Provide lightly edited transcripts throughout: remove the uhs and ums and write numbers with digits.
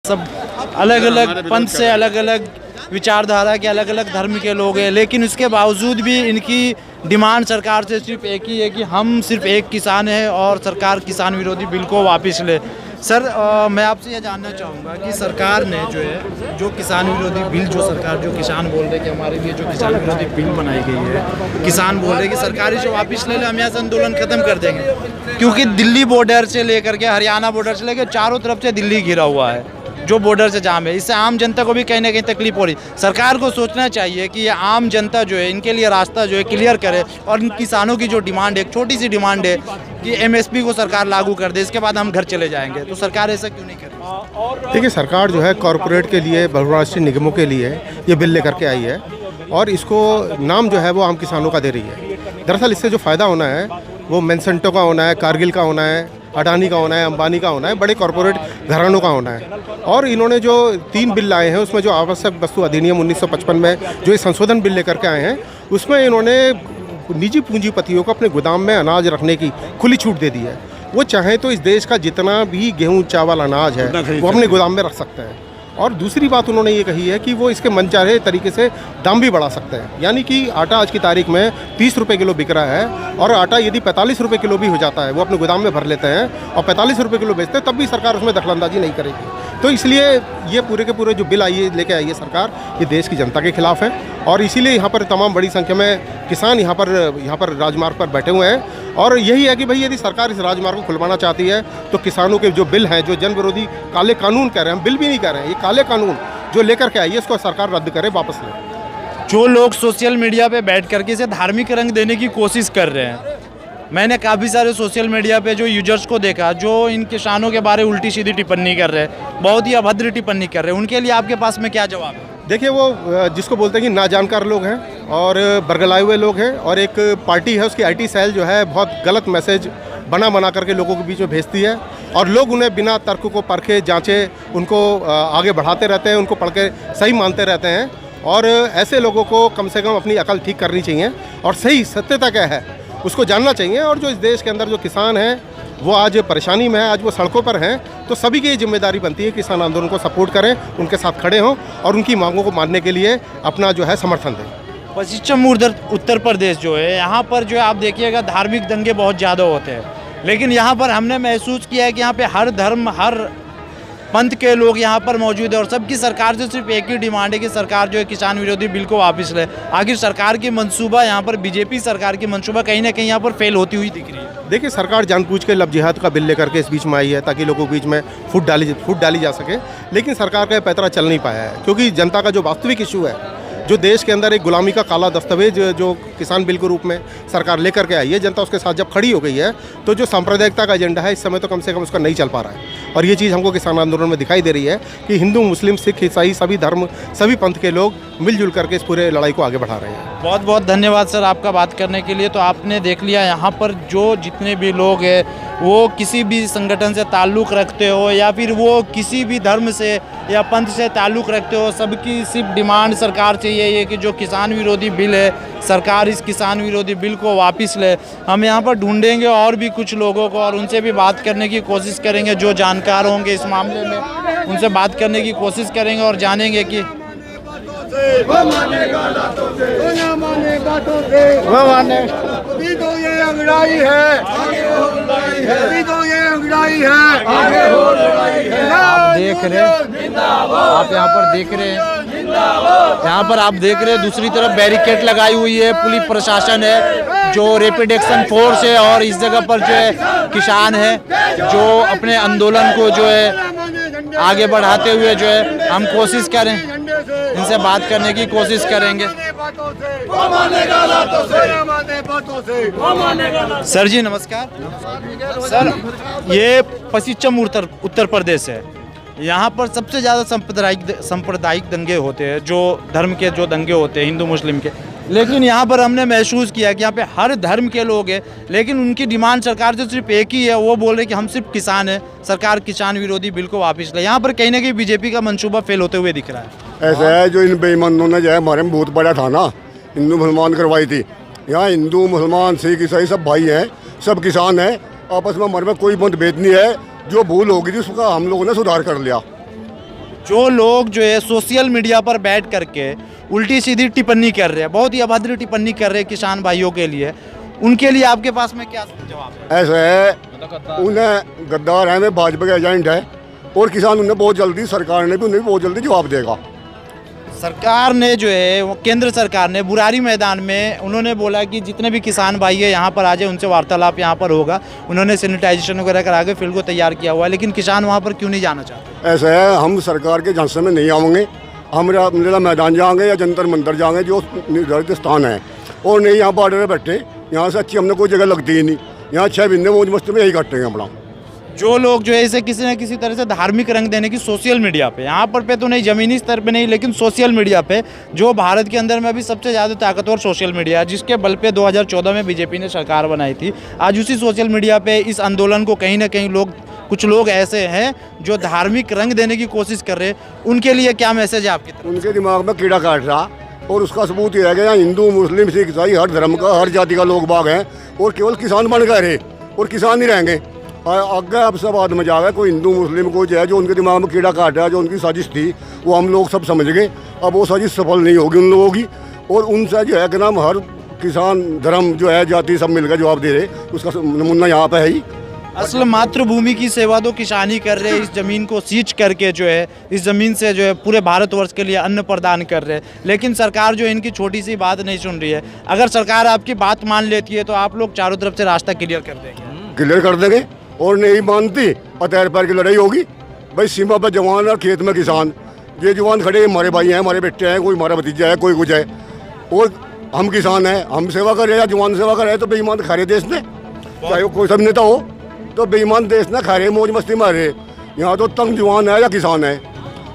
सब अलग अलग पंथ से, अलग अलग विचारधारा के, अलग अलग धर्म के लोग हैं, लेकिन उसके बावजूद भी इनकी डिमांड सरकार से सिर्फ एक ही है कि हम सिर्फ एक किसान हैं और सरकार किसान विरोधी बिल को वापस ले। सर मैं आपसे यह जानना चाहूँगा कि सरकार ने जो किसान विरोधी बिल, जो सरकार जो किसान बोल रहे कि हमारे लिए जो किसान विरोधी बिल बनाई गई है, किसान बोल रहे कि सरकार इसे वापस ले ले, हम यहाँ से आंदोलन खत्म कर देंगे, क्योंकि दिल्ली बॉर्डर से लेकर के हरियाणा बॉर्डर से लेकर चारों तरफ से दिल्ली घिरा हुआ है, जो बॉर्डर से जाम है। इससे आम जनता को भी कहीं ना कहीं तकलीफ हो रही। सरकार को सोचना चाहिए कि ये आम जनता जो है इनके लिए रास्ता जो है क्लियर करे, और इन किसानों की जो डिमांड है, एक छोटी सी डिमांड है कि एमएसपी को सरकार लागू कर दे, इसके बाद हम घर चले जाएंगे, तो सरकार ऐसा क्यों नहीं कर रही? देखिए, सरकार जो है कॉरपोरेट के लिए, बहुराष्ट्रीय निगमों के लिए ये बिल लेकर के आई है, और इसको नाम जो है वो आम किसानों का दे रही है। दरअसल इससे जो फ़ायदा होना है वो मेंसेंटो का होना है, कारगिल का होना है, अडानी का होना है, अंबानी का होना है, बड़े कॉरपोरेट घरानों का होना है। और इन्होंने जो 3 बिल लाए हैं उसमें जो आवश्यक वस्तु अधिनियम 1955 में जो ये संशोधन बिल लेकर के आए हैं, उसमें इन्होंने निजी पूंजीपतियों को अपने गोदाम में अनाज रखने की खुली छूट दे दी है। वो चाहें तो इस देश का जितना भी गेहूँ, चावल, अनाज है वो अपने गोदाम में रख सकते हैं। और दूसरी बात उन्होंने ये कही है कि वो इसके मनचाहे तरीके से दाम भी बढ़ा सकते हैं। यानी कि आटा आज की तारीख में 30 रुपये किलो बिक रहा है, और आटा यदि 45 रुपये किलो भी हो जाता है, वो अपने गोदाम में भर लेते हैं और 45 रुपये किलो बेचते हैं, तब भी सरकार उसमें दखलंदाजी नहीं करेगी। तो इसलिए ये पूरे के पूरे जो बिल लेके आई है सरकार, ये देश की जनता के खिलाफ है, और इसीलिए यहाँ पर तमाम बड़ी संख्या में किसान यहाँ पर राजमार्ग पर बैठे हुए हैं। और यही है कि भाई यदि सरकार इस राजमार्ग को खुलवाना चाहती है तो किसानों के जो बिल हैं, जो जन विरोधी काले कानून कह रहे हैं, हम बिल भी नहीं कह रहे हैं, ये काले कानून जो लेकर के आई है, इसको सरकार रद्द करे, वापस ले। जो लोग सोशल मीडिया पे बैठ करके इसे धार्मिक रंग देने की कोशिश कर रहे हैं, मैंने काफ़ी सारे सोशल मीडिया पे जो यूजर्स को देखा जो इन किसानों के बारे उल्टी सीधी टिप्पणी कर रहे हैं, बहुत ही अभद्र टिप्पणी कर रहे हैं, उनके लिए आपके पास में क्या जवाब है? देखिए, वो जिसको बोलते हैं कि नाजानकार लोग हैं और बरगलाए हुए लोग हैं, और एक पार्टी है उसकी IT सेल जो है बहुत गलत मैसेज बना करके लोगों के बीच में भेजती है, और लोग उन्हें बिना तर्क को परखे जांचे उनको आगे बढ़ाते रहते हैं, उनको पढ़ के सही मानते रहते हैं। और ऐसे लोगों को कम से कम अपनी अकल ठीक करनी चाहिए और सही सत्यता क्या है उसको जानना चाहिए। और जो इस देश के अंदर जो किसान हैं वो आज परेशानी में है, आज वो सड़कों पर हैं, तो सभी की ये जिम्मेदारी बनती है किसान आंदोलन को सपोर्ट करें, उनके साथ खड़े हों और उनकी मांगों को मानने के लिए अपना जो है समर्थन दें। पश्चिम उत्तर प्रदेश जो है, यहाँ पर जो है आप देखिएगा धार्मिक दंगे बहुत ज़्यादा होते हैं, लेकिन यहाँ पर हमने महसूस किया है कि यहाँ पे हर धर्म, हर पंथ के लोग यहाँ पर मौजूद है, और सबकी सरकार से सिर्फ एक ही डिमांड है कि सरकार जो है किसान विरोधी बिल को वापस ले। आखिर सरकार की मंसूबा यहाँ पर, बीजेपी सरकार की मंसूबा कहीं ना कहीं यहाँ पर फेल होती हुई दिख रही है। देखिए, सरकार जानबूझ के लव जिहाद का बिल लेकर के इस बीच में आई है ताकि लोगों के बीच में फूट डाली जा सके, लेकिन सरकार का पैतरा चल नहीं पाया है, क्योंकि जनता का जो वास्तविक इशू है, जो देश के अंदर एक गुलामी का काला दस्तावेज जो किसान बिल के रूप में सरकार लेकर के आई है, जनता उसके साथ जब खड़ी हो गई है, तो जो सांप्रदायिकता का एजेंडा है इस समय तो कम से कम उसका नहीं चल पा रहा है। और ये चीज़ हमको किसान आंदोलन में दिखाई दे रही है कि हिंदू, मुस्लिम, सिख, ईसाई सभी धर्म, सभी पंथ के लोग मिलजुल करके इस पूरे लड़ाई को आगे बढ़ा रहे हैं। बहुत बहुत धन्यवाद सर आपका बात करने के लिए। तो आपने देख लिया यहाँ पर जो जितने भी लोग हैं वो किसी भी संगठन से ताल्लुक़ रखते हो या फिर वो किसी भी धर्म से या पंथ से ताल्लुक़ रखते हो, सबकी सिर्फ डिमांड सरकार से यही है कि जो किसान विरोधी बिल है, सरकार इस किसान विरोधी बिल को वापस ले। हम यहाँ पर ढूंढेंगे और भी कुछ लोगों को और उनसे भी बात करने की कोशिश करेंगे, जो जानकार होंगे इस मामले में, उनसे बात करने की कोशिश करेंगे और जानेंगे कि वो मानेगा बातों से, वो ना माने बातों से, वो माने अभी तो ये अंगड़ाई है, आगे हो लड़ाई है, अभी तो ये अंगड़ाई है, आगे हो लड़ाई है। आप देख रहे हैं, आप यहाँ पर देख रहे हैं, यहाँ पर आप देख रहे हैं दूसरी तरफ बैरिकेड लगाई हुई है, पुलिस प्रशासन है, जो रैपिड एक्शन फोर्स है, और इस जगह पर जो है किसान है जो अपने आंदोलन को जो है आगे बढ़ाते हुए जो है हम कोशिश करें, इनसे बात करने की कोशिश करेंगे। सर जी नमस्कार। सर ये पश्चिम उत्तर प्रदेश है, यहाँ पर सबसे ज़्यादा सांप्रदायिक दंगे होते हैं, जो धर्म के जो दंगे होते हैं हिंदू मुस्लिम के, लेकिन यहाँ पर हमने महसूस किया कि यहाँ पे हर धर्म के लोग हैं, लेकिन उनकी डिमांड सरकार से सिर्फ एक ही है, वो बोल रहे कि हम सिर्फ किसान हैं, सरकार किसान विरोधी बिल को वापस ले। यहाँ पर कहीं ना कहीं बीजेपी का मंसूबा फेल होते हुए दिख रहा है। ऐसा है जो इन बेईमानों ने जो है हमारे में बहुत बड़ा था ना, हिंदू मुसलमान करवाई थी। यहाँ हिंदू मुसलमान सिख ईसाई सब भाई हैं, सब किसान हैं, आपस में हमारे में कोई मतभेद नहीं है। जो भूल होगी थी उसका हम लोगों ने सुधार कर लिया। जो लोग जो है सोशल मीडिया पर बैठ करके उल्टी सीधी टिप्पणी कर रहे हैं, बहुत ही अभद्र टिप्पणी कर रहे हैं किसान भाइयों के लिए, उनके लिए आपके पास में क्या जवाब है? ऐसा है, उन्हें गद्दार है, मैं भाजपा के एजेंट है, और किसान उन्हें बहुत जल्दी, सरकार ने भी उन्हें बहुत जल्दी जवाब देगा। सरकार ने जो है वो केंद्र सरकार ने बुरारी मैदान में उन्होंने बोला कि जितने भी किसान भाई है यहाँ पर आ जाए, उनसे वार्तालाप यहाँ पर होगा। उन्होंने सैनिटाइजेशन वगैरह करा के फील्ड को तैयार किया हुआ है, लेकिन किसान वहाँ पर क्यों नहीं जाना चाहते? ऐसा है, हम सरकार के झांसे में नहीं आएंगे, हम मेरा मैदान जाएंगे या जंतर मंतर जाएंगे जो निर्धारित स्थान है, और नहीं यहाँ बॉर्डर पर बैठे, यहाँ से अच्छी हमने कोई जगह लगती ही नहीं, यहाँ 6 महीने मौज मस्ती में यही काटेंगे अपना। जो लोग जो है इसे किसी न किसी तरह से धार्मिक रंग देने की सोशल मीडिया पे, यहाँ पर पे तो नहीं, ज़मीनी स्तर पे नहीं, लेकिन सोशल मीडिया पे, जो भारत के अंदर में अभी सबसे ज़्यादा ताकतवर सोशल मीडिया है, जिसके बल पे 2014 में बीजेपी ने सरकार बनाई थी, आज उसी सोशल मीडिया पे इस आंदोलन को कहीं ना कहीं कुछ लोग ऐसे हैं जो धार्मिक रंग देने की कोशिश कर रहे हैं। उनके लिए क्या मैसेज है आपकी तरफ? उनके दिमाग में कीड़ा काट रहा, और उसका सबूत यह है कि यहाँ हिंदू, मुस्लिम, सिख, ईसाई, हर धर्म का, हर जाति का लोग बाग हैं, और केवल किसान बन गए रहे, और किसान ही रहेंगे। आगे अब सब बाद में जाएगा, कोई हिंदू मुस्लिम को जो है, जो उनके दिमाग में कीड़ा काट रहा है, जो उनकी साजिश थी, वो हम लोग सब समझ गए। अब वो साजिश सफल नहीं होगी उन लोगों की, और उनसे जो है कि नाम हर किसान, धर्म जो है, जाति सब मिलकर जवाब दे रहे, उसका नमूना यहाँ पे है ही। असल मातृभूमि की सेवा तो किसान ही कर रहे हैं, इस ज़मीन को सींच करके जो है, इस ज़मीन से जो है पूरे भारतवर्ष के लिए अन्न प्रदान कर रहे हैं, लेकिन सरकार जो है इनकी छोटी सी बात नहीं सुन रही है। अगर सरकार आपकी बात मान लेती है तो आप लोग चारों तरफ से रास्ता क्लियर कर देंगे? क्लियर कर देंगे, और नहीं मानती पैर पैर की लड़ाई होगी। भाई सीमा पर जवान और खेत में किसान, ये जवान खड़े हमारे भाई हैं, हमारे बेटे हैं, कोई हमारा भतीजा है, कोई कुछ है, और हम किसान हैं, हम सेवा कर रहे हैं या जवान सेवा कर रहे हैं, तो बेईमान खा रहे देश में, चाहे वो कोई सब नेता हो, तो बेईमान देश ना खा रहे, मौज मस्ती में रहे। यहाँ तो तंग जवान है या किसान है,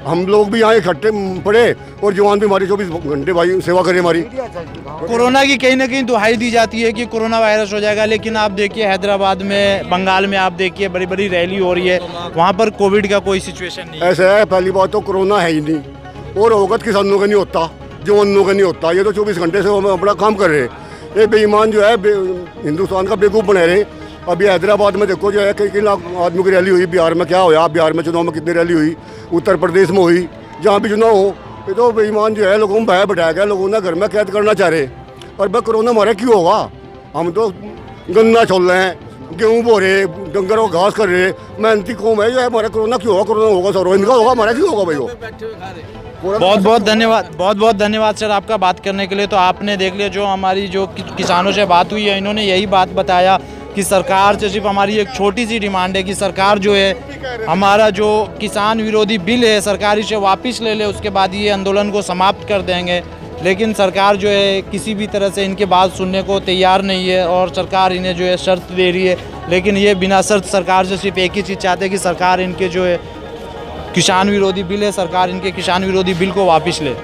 हम लोग भी यहाँ इकट्ठे पड़े, और जवान भी हमारी 24 घंटे भाई सेवा करें हमारी। कोरोना की कहीं ना कहीं दुहाई दी जाती है कि कोरोना वायरस हो जाएगा, लेकिन आप देखिए हैदराबाद में, बंगाल में आप देखिए बड़ी बड़ी रैली हो रही है, वहाँ पर कोविड का कोई सिचुएशन नहीं है। ऐसा है, पहली बात तो कोरोना है ही नहीं, और अवगत किसानों का नहीं होता, जवानों का नहीं होता, ये तो 24 घंटे से हम अपना काम कर रहे हैं। ये बेईमान जो है हिंदुस्तान का बेवकूफ़ बने रहे। अभी हैदराबाद में देखो जो है कई लाख आदमियों की रैली हुई, बिहार में क्या होया, बिहार में चुनाव में कितनी रैली हुई, उत्तर प्रदेश में हुई, जहाँ भी चुनाव हो, ये तो बेईमान जो है लोगों में भय बैठाया गया, लोगों ने घर में कैद करना चाह रहे। और भाई कोरोना हमारे क्यों होगा? हम तो गन्ना छोल रहे हैं, गेहूँ बो रहे, डंगर को घास कर रहे, मेहनती कौम है जो है, हमारा कोरोना क्यों होगा? कोरोना होगा सर, इनका होगा, हमारा क्यों होगा भाई? वो बहुत बहुत धन्यवाद, बहुत बहुत धन्यवाद सर आपका बात करने के लिए। तो आपने देख लिया, जो हमारी जो किसानों से बात हुई है, इन्होंने यही बात बताया कि सरकार से सिर्फ हमारी एक छोटी सी डिमांड है कि सरकार जो है हमारा जो किसान विरोधी बिल है, सरकार इसे वापस ले ले, उसके बाद ये आंदोलन को समाप्त कर देंगे। लेकिन सरकार जो है किसी भी तरह से इनकी बात सुनने को तैयार नहीं है, और सरकार इन्हें जो है शर्त दे रही है, लेकिन ये बिना शर्त सरकार से सिर्फ एक ही चीज़ चाहते हैं कि सरकार इनके जो है किसान विरोधी बिल है, सरकार इनके किसान विरोधी बिल को वापस ले।